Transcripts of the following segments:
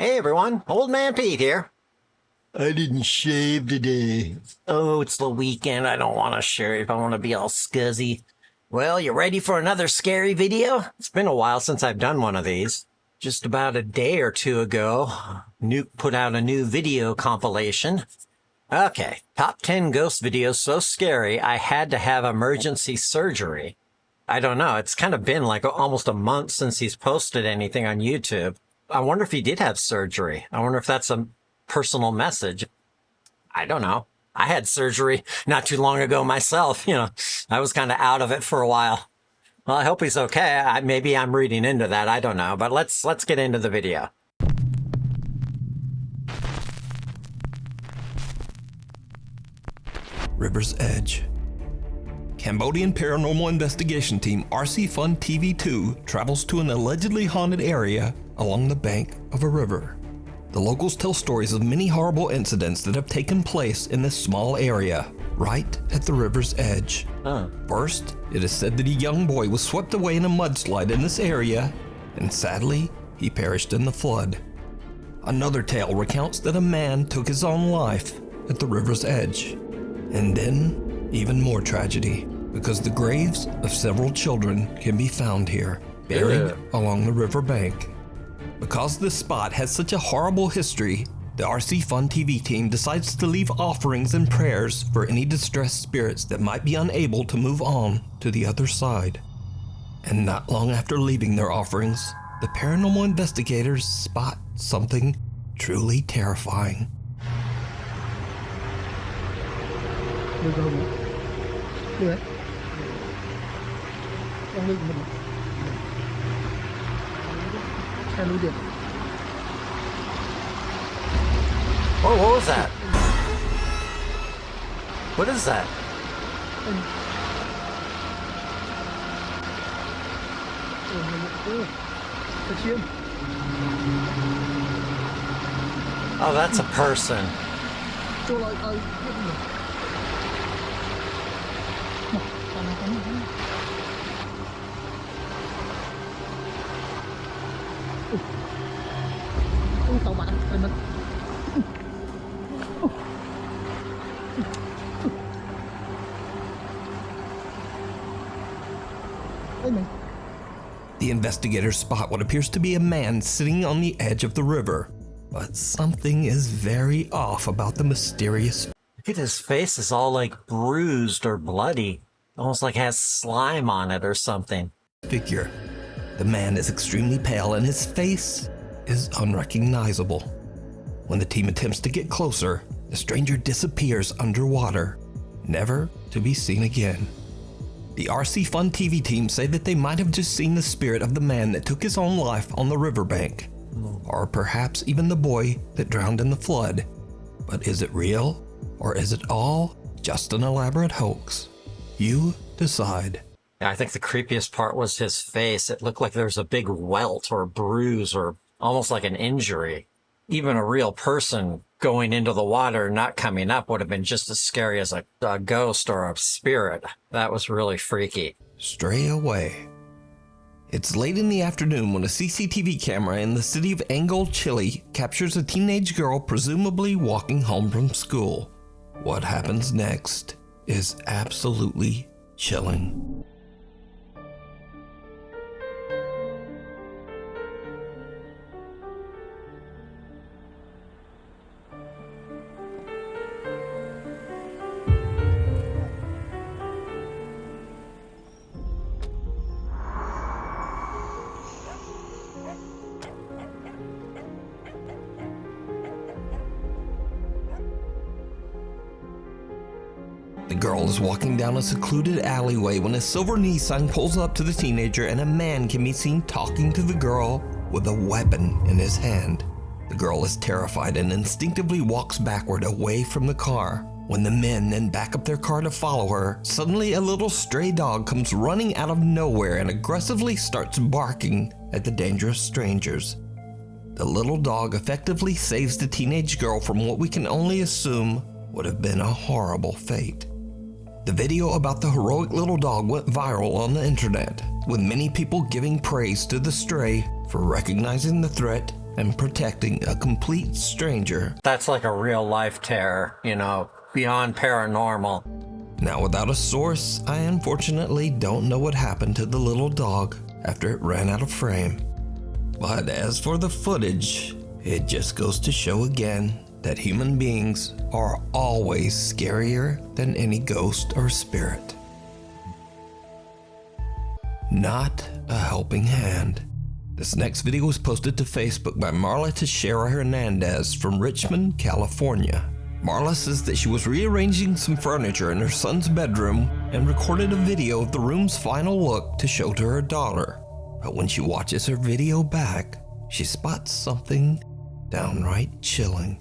Hey everyone, Old Man Pete here. I didn't shave today. Oh, it's the weekend. I don't want to shave. I want to be all scuzzy. Well, you ready for another scary video? It's been a while since I've done one of these. Just about a day or two ago, Nuke put out a new video compilation. Okay, top 10 ghost videos so scary I had to have emergency surgery. I don't know, it's kind of been like almost a month since he's posted anything on YouTube. I wonder if he did have surgery. I wonder if that's a personal message. I don't know. I had surgery not too long ago myself. I was kind of out of it for a while. Well, I hope he's okay. Maybe I'm reading into that. I don't know. But let's get into the video. River's Edge. Cambodian paranormal investigation team RC Fun TV2 travels to an allegedly haunted area along the bank of a river. The locals tell stories of many horrible incidents that have taken place in this small area, right at the river's edge. First, it is said that a young boy was swept away in a mudslide in this area, and sadly, he perished in the flood. Another tale recounts that a man took his own life at the river's edge. And then, even more tragedy, because the graves of several children can be found here, buried along the river bank. Because this spot has such a horrible history, the RC Fun TV team decides to leave offerings and prayers for any distressed spirits that might be unable to move on to the other side. And not long after leaving their offerings, the paranormal investigators spot something truly terrifying. Oh, what was that? What is that? Oh, that's a person. The investigators spot what appears to be a man sitting on the edge of the river, but something is very off about the mysterious. Look at his face, is all like bruised or bloody. Almost like it has slime on it or something. Figure. The man is extremely pale and his face is unrecognizable. When the team attempts to get closer, the stranger disappears underwater, never to be seen again. The RC Fun TV team say that they might have just seen the spirit of the man that took his own life on the riverbank, or perhaps even the boy that drowned in the flood. But is it real, or is it all just an elaborate hoax? You decide. I think the creepiest part was his face. It looked like there was a big welt or bruise or almost like an injury. Even a real person going into the water and not coming up would have been just as scary as a ghost or a spirit. That was really freaky. Stray away. It's late in the afternoon when a CCTV camera in the city of Angol, Chile captures a teenage girl presumably walking home from school. What happens next is absolutely chilling. The girl is walking down a secluded alleyway when a silver Nissan pulls up to the teenager and a man can be seen talking to the girl with a weapon in his hand. The girl is terrified and instinctively walks backward away from the car. When the men then back up their car to follow her, suddenly a little stray dog comes running out of nowhere and aggressively starts barking at the dangerous strangers. The little dog effectively saves the teenage girl from what we can only assume would have been a horrible fate. The video about the heroic little dog went viral on the internet, with many people giving praise to the stray for recognizing the threat and protecting a complete stranger. That's like a real life terror, you know, beyond paranormal. Now, without a source, I unfortunately don't know what happened to the little dog after it ran out of frame. But as for the footage, it just goes to show again that human beings are always scarier than any ghost or spirit. Not a helping hand. This next video was posted to Facebook by Marla Teixeira Hernandez from Richmond, California. Marla says that she was rearranging some furniture in her son's bedroom and recorded a video of the room's final look to show to her daughter. But when she watches her video back, she spots something downright chilling.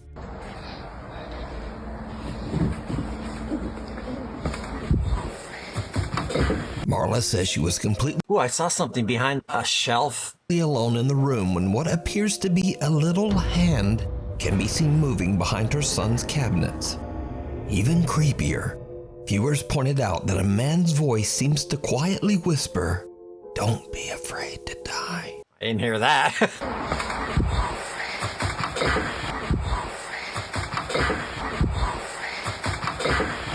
Marla says she was completely Ooh, I saw something behind a shelf. alone in the room when what appears to be a little hand can be seen moving behind her son's cabinets. Even creepier, viewers pointed out that a man's voice seems to quietly whisper, "Don't be afraid to die." I didn't hear that.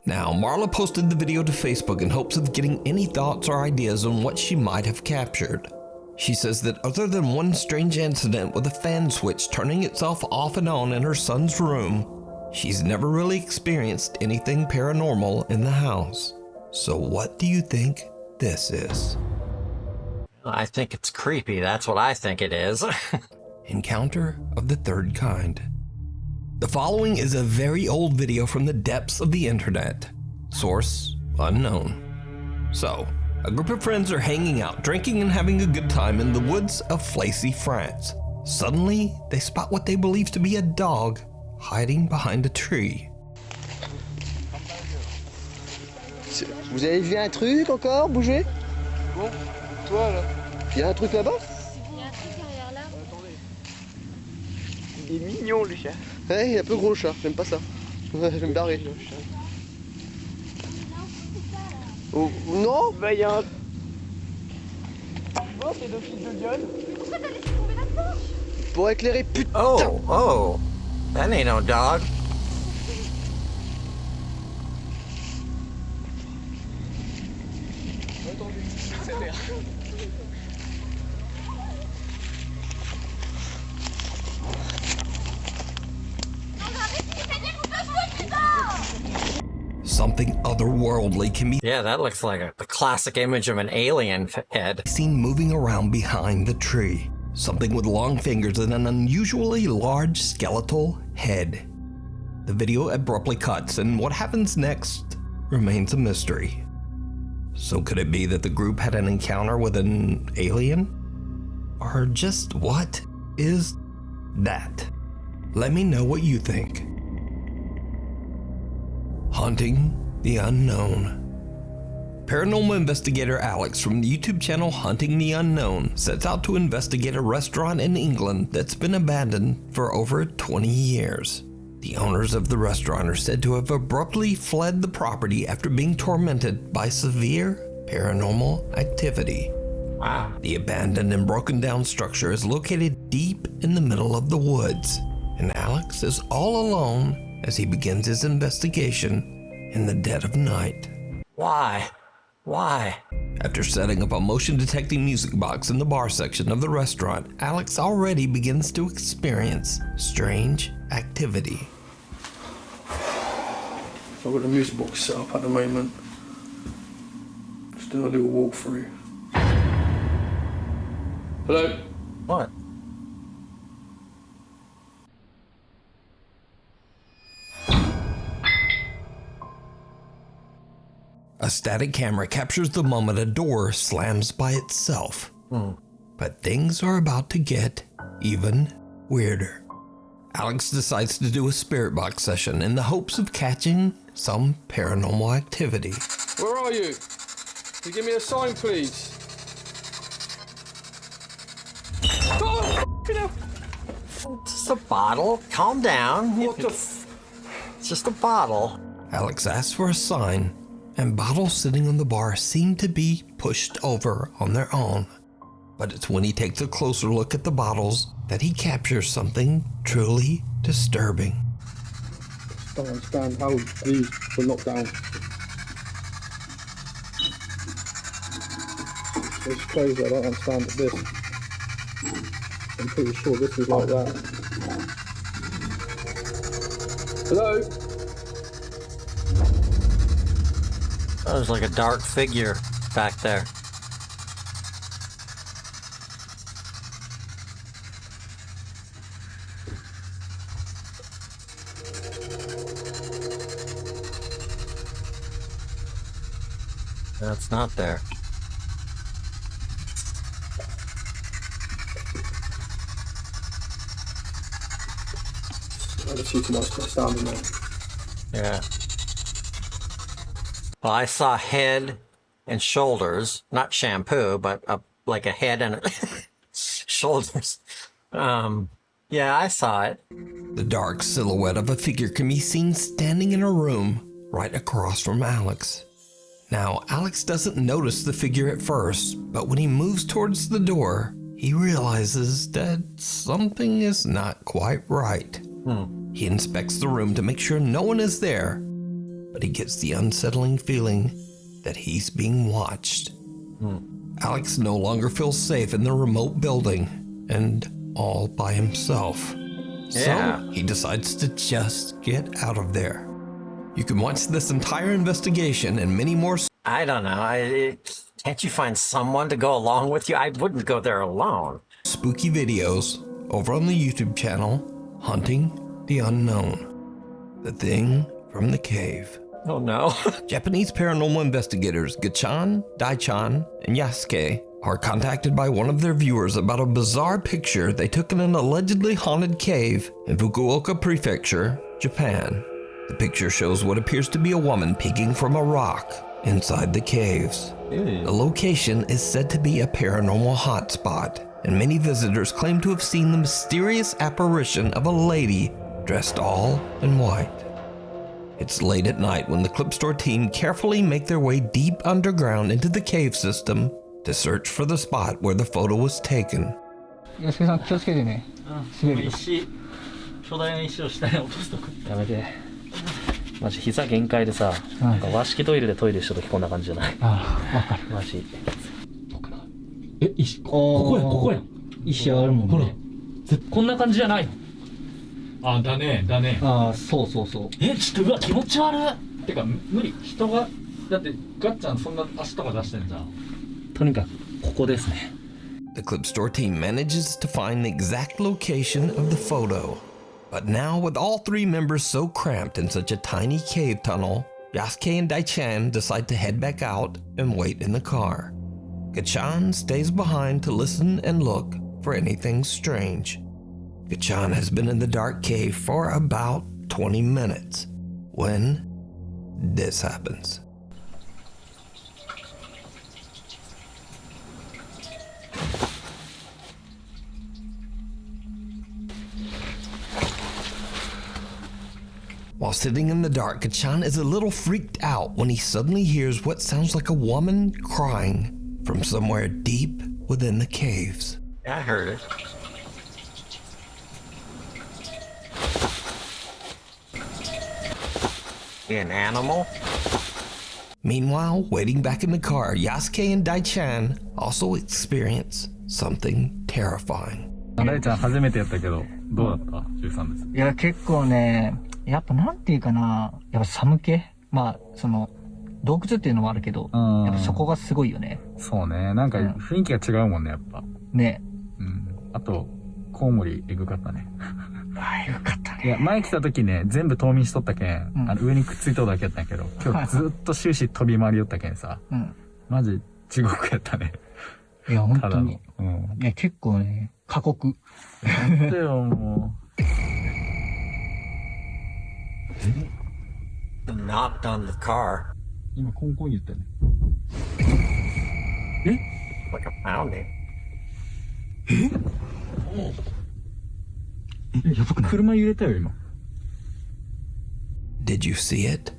Now, Marla posted the video to Facebook in hopes of getting any thoughts or ideas on what she might have captured. She says that other than one strange incident with a fan switch turning itself off and on in her son's room, she's never really experienced anything paranormal in the house. So what do you think this is? I think it's creepy. That's what I think it is. Encounter of the third kind. The following is a very old video from the depths of the internet. Source unknown. So, a group of friends are hanging out, drinking and having a good time in the woods of Flacy, France. Suddenly, they spot what they believe to be a dog hiding behind a tree. Vous avez vu un truc encore bouger? Bon, toi là. Il y a un truc là-bas? Il y a un truc derrière là. Attendez. Il est mignon le chat. Ouais, il est un peu gros le chat, j'aime pas ça. Ouais, je vais me barrer. Oh, non? Bah, il y a un. Bon, pédophile de gueule. Pourquoi t'as laissé tomber la torche? Pour éclairer, putain! Oh, that ain't no dog. Attendez, accélère. Something otherworldly can be Yeah, that looks like the classic image of an alien head. seen moving around behind the tree. Something with long fingers and an unusually large skeletal head. The video abruptly cuts, and what happens next remains a mystery. So could it be that the group had an encounter with an alien? Or just what is that? Let me know what you think. Hunting the Unknown. Paranormal investigator Alex from the YouTube channel Hunting the Unknown sets out to investigate a restaurant in England that's been abandoned for over 20 years. The owners of the restaurant are said to have abruptly fled the property after being tormented by severe paranormal activity. Wow. The abandoned and broken down structure is located deep in the middle of the woods, and Alex is all alone as he begins his investigation in the dead of night. Why? Why? After setting up a motion detecting music box in the bar section of the restaurant, Alex already begins to experience strange activity. So I've got the music box set up at the moment. Just doing a little walkthrough. Hello? What? A static camera captures the moment a door slams by itself. But things are about to get even weirder. Alex decides to do a spirit box session in the hopes of catching some paranormal activity. Where are you? Can you give me a sign, please? Oh, f***ing hell. Just a bottle. Calm down. What the f... It's just a bottle. Alex asks for a sign, and bottles sitting on the bar seem to be pushed over on their own. But it's when he takes a closer look at the bottles that he captures something truly disturbing. I don't understand how these were knocked down. It's crazy, I don't understand this. I'm pretty sure this was like that. Hello? Oh, there's like a dark figure back there. That's not there. I just see too much standing there. Yeah. Well, I saw head and shoulders, not shampoo, but like a head and shoulders. Yeah, I saw it. The dark silhouette of a figure can be seen standing in a room right across from Alex. Now, Alex doesn't notice the figure at first, but when he moves towards the door, he realizes that something is not quite right. He inspects the room to make sure no one is there, but he gets the unsettling feeling that he's being watched. Alex no longer feels safe in the remote building and all by himself. Yeah. So he decides to just get out of there. You can watch this entire investigation and many more I don't know. Can't you find someone to go along with you? I wouldn't go there alone. spooky videos over on the YouTube channel Hunting the Unknown. The Thing from the Cave. Oh no. Japanese paranormal investigators Gachan, Daichan, and Yasuke are contacted by one of their viewers about a bizarre picture they took in an allegedly haunted cave in Fukuoka Prefecture, Japan. The picture shows what appears to be a woman peeking from a rock inside the caves. The location is said to be a paranormal hotspot, and many visitors claim to have seen the mysterious apparition of a lady dressed all in white. It's late at night when the clip store team carefully make their way deep underground into the cave system to search for the spot where the photo was taken. 安助さん気をつけてね。滑るよ。石巨大な石を下に落とすとこやめて。マジ膝限界でさ、なんか和式トイレでトイレした時こんな感じじゃない？ああ、わかる。マジ。え、石、ここや、ここや。石あるもんね。ほら。こんな感じじゃないの？あ、だね、だね。ああ、そうそうそう。え、ちょっとうわ気持ち悪い。てか無理。人がだってガッチャンそんな足とか出してんじゃん。とにかくここですね。The clip store team manages to find the exact location of the photo. But now, with all three members so cramped in such a tiny cave tunnel, Yasuke and Daichan decide to head back out and wait in the car. Gachan stays behind to listen and look for anything strange. Gachan has been in the dark cave for about 20 minutes when this happens. While sitting in the dark, Gachan is a little freaked out when he suddenly hears what sounds like a woman crying from somewhere deep within the caves. Yeah, I heard it. An animal? Meanwhile, waiting back in the car, Yasuke and Daichan also experience something terrifying. 大ちゃん初めてやったけどどうだった？13です。いや結構ね、やっぱなんていうかな、やっぱ寒気。まあその洞窟っていうのもあるけど、やっぱそこがすごいよね。そうね、なんか雰囲気が違うもんねやっぱ。ね。うん。あとコウモリエグかったね。あ、エグかったね。いや前来た時ね全部冬眠しとったけん、上にくっついとるだけやったんやけど、今日ずっと終始飛び回りよったけんさ、マジ地獄やったね。いや本当に。いや結構ね。過酷。なんでよ、もう。Knocked on the car. 今コンコン言ったね。え？ Like a pounding. やばくない？車揺れたよ今。Did you see it?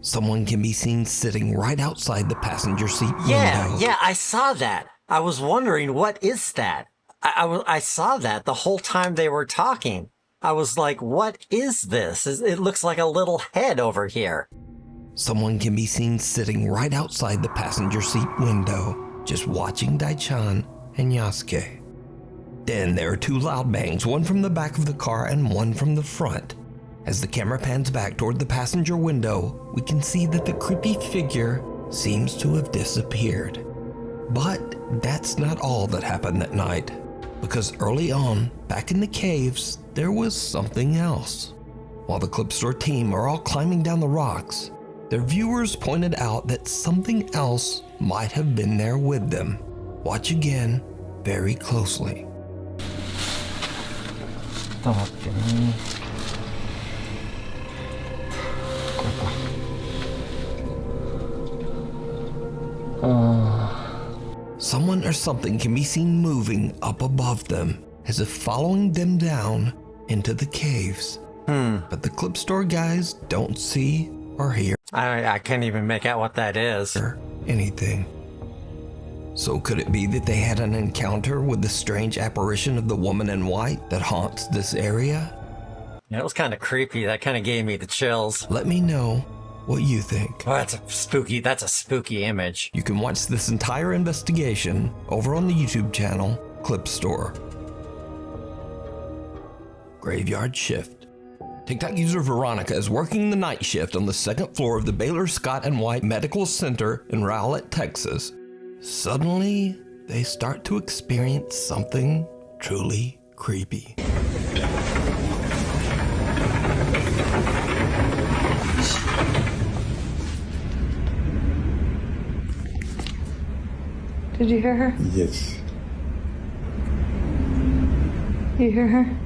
Someone can be seen sitting right outside the passenger seat window. Yeah, I saw that. I was wondering, what is that? I saw that the whole time they were talking. I was like, what is this? It looks like a little head over here. Someone can be seen sitting right outside the passenger seat window, just watching Daichan and Yasuke. Then there are two loud bangs, one from the back of the car and one from the front. As the camera pans back toward the passenger window, we can see that the creepy figure seems to have disappeared. But that's not all that happened that night, because early on, back in the caves, there was something else. While the Clip Store team are all climbing down the rocks, their viewers pointed out that something else might have been there with them. Watch again very closely. ちょっと待ってね。これか。Someone or something can be seen moving up above them, as if following them down into the caves. But the Clip Store guys don't see or hear I can't even make out what that is. anything. So could it be that they had an encounter with the strange apparition of the woman in white that haunts this area? Yeah, it was kind of creepy. That kind of gave me the chills. Let me know what you think. Oh, that's a spooky image. You can watch this entire investigation over on the YouTube channel Clip Store. Graveyard shift. TikTok user Veronica is working the night shift on the second floor of the Baylor Scott & White Medical Center in Rowlett, Texas. Suddenly, they start to experience something truly creepy. Did you hear her? Yes. You hear her?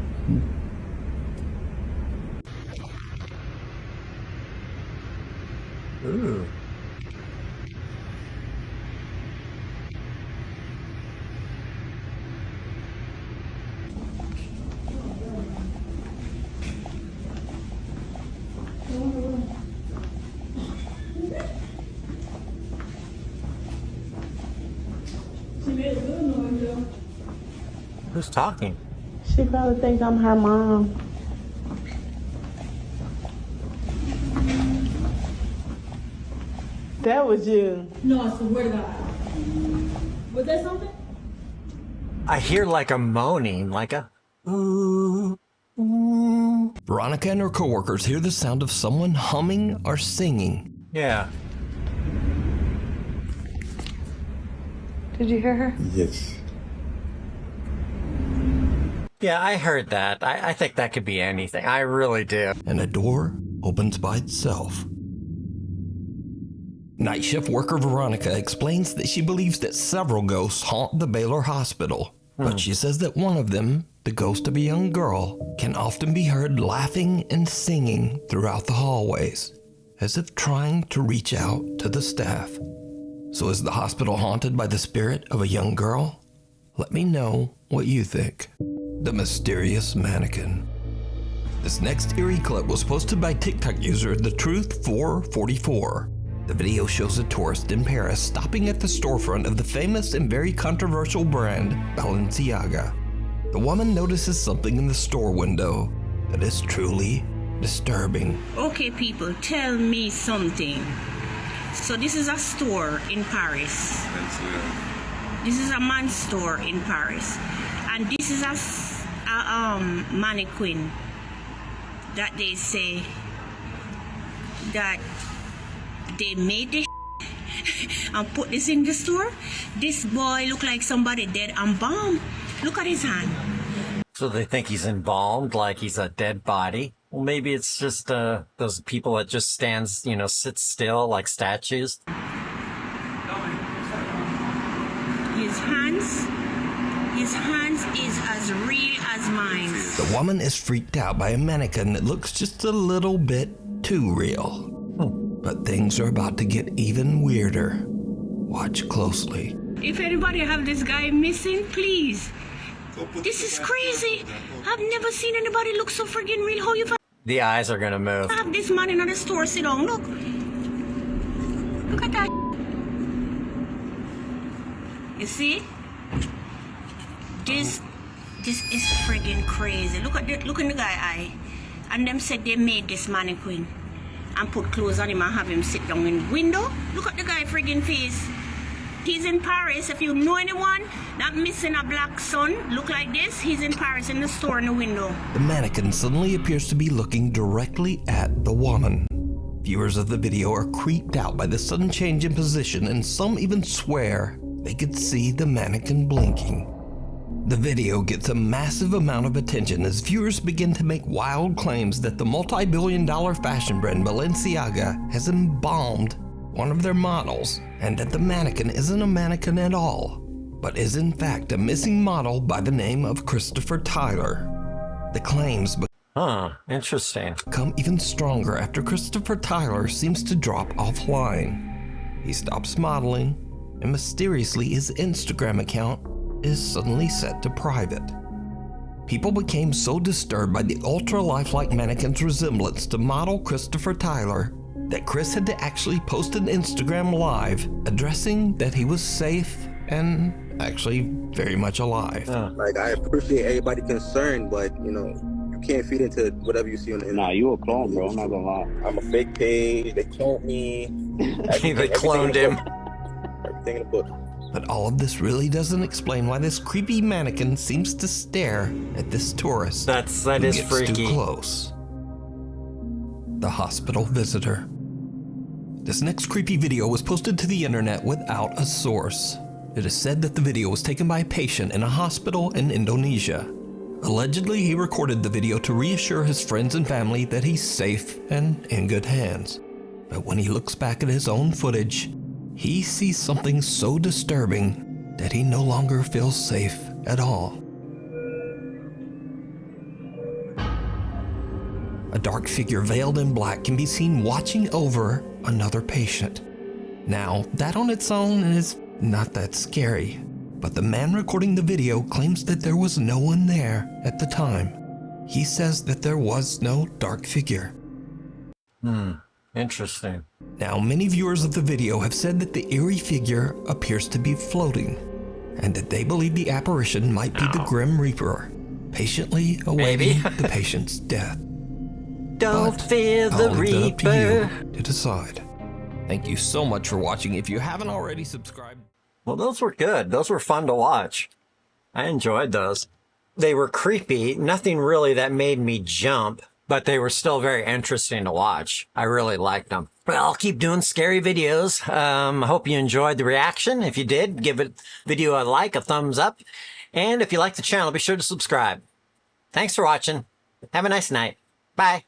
Ooh. Who's talking? She probably thinks I'm her mom. That was you. No, I swear to God. Was that something? I hear like a moaning, like a ooh. Veronica and her coworkers hear the sound of someone humming or singing. Yeah. Did you hear her? Yes. Yeah, I heard that. I think that could be anything. I really do. And a door opens by itself. Night shift worker Veronica explains that she believes that several ghosts haunt the Baylor Hospital, but she says that one of them, the ghost of a young girl, can often be heard laughing and singing throughout the hallways, as if trying to reach out to the staff. So is the hospital haunted by the spirit of a young girl? Let me know what you think. The Mysterious Mannequin. This next eerie clip was posted by TikTok user TheTruth444. The video shows a tourist in Paris stopping at the storefront of the famous and very controversial brand Balenciaga. The woman notices something in the store window that is truly disturbing. Okay, people, tell me something. So this is a store in Paris. This is a man's store in Paris. And this is a mannequin that they say that they made this and put this in the store. This boy look like somebody dead and bomb. Look at his hand. So they think he's embalmed, like he's a dead body. Well, maybe it's just those people that just stands, sit still like statues. His hands is as real as mine. The woman is freaked out by a mannequin that looks just a little bit too real. But things are about to get even weirder. Watch closely. If anybody have this guy missing, please. This is crazy. I've never seen anybody look so friggin' real. How you The eyes are gonna move. have this man in the store sit down? Look. Look at that. You see? This is friggin' crazy. Look in the guy eye. And them said they made this mannequin and put clothes on him and have him sit down in the window. Look at the guy friggin' face. He's in Paris. If you know anyone that missing a black son look like this, he's in Paris in the store in the window. The mannequin suddenly appears to be looking directly at the woman. Viewers of the video are creeped out by the sudden change in position, and some even swear they could see the mannequin blinking. The video gets a massive amount of attention as viewers begin to make wild claims that the multi-billion-dollar fashion brand Balenciaga has embalmed one of their models, and that the mannequin isn't a mannequin at all, but is in fact a missing model by the name of Christopher Tyler. The claims Interesting. become even stronger after Christopher Tyler seems to drop offline. He stops modeling, and mysteriously his Instagram account is suddenly set to private. People became so disturbed by the ultra-lifelike mannequin's resemblance to model Christopher Tyler that Chris had to actually post an Instagram live addressing that he was safe and actually very much alive. Like, I appreciate everybody concerned, but, you know, you can't feed into whatever you see on the internet. Nah, you a clone, bro. I'm not gonna lie. I'm a fake page. They cloned me. They cloned him. Everything in the book. But all of this really doesn't explain why this creepy mannequin seems to stare at this tourist That who is gets freaky. too close. The hospital visitor. This next creepy video was posted to the internet without a source. It is said that the video was taken by a patient in a hospital in Indonesia. Allegedly, he recorded the video to reassure his friends and family that he's safe and in good hands. But when he looks back at his own footage, he sees something so disturbing that he no longer feels safe at all. A dark figure veiled in black can be seen watching over another patient. Now, that on its own is not that scary, but the man recording the video claims that there was no one there at the time. He says that there was no dark figure. Interesting. Now, many viewers of the video have said that the eerie figure appears to be floating, and that they believe the apparition might be the Grim Reaper, patiently awaiting the patient's death. Don't fear the I'll leave that up to Reaper. you to decide. Thank you so much for watching. If you haven't already subscribed. Well, those were good. Those were fun to watch. I enjoyed those. They were creepy. Nothing really that made me jump, but they were still very interesting to watch. I really liked them. Well, I'll keep doing scary videos. I hope you enjoyed the reaction. If you did, give it video a like, a thumbs up. And if you like the channel, be sure to subscribe. Thanks for watching. Have a nice night. Bye.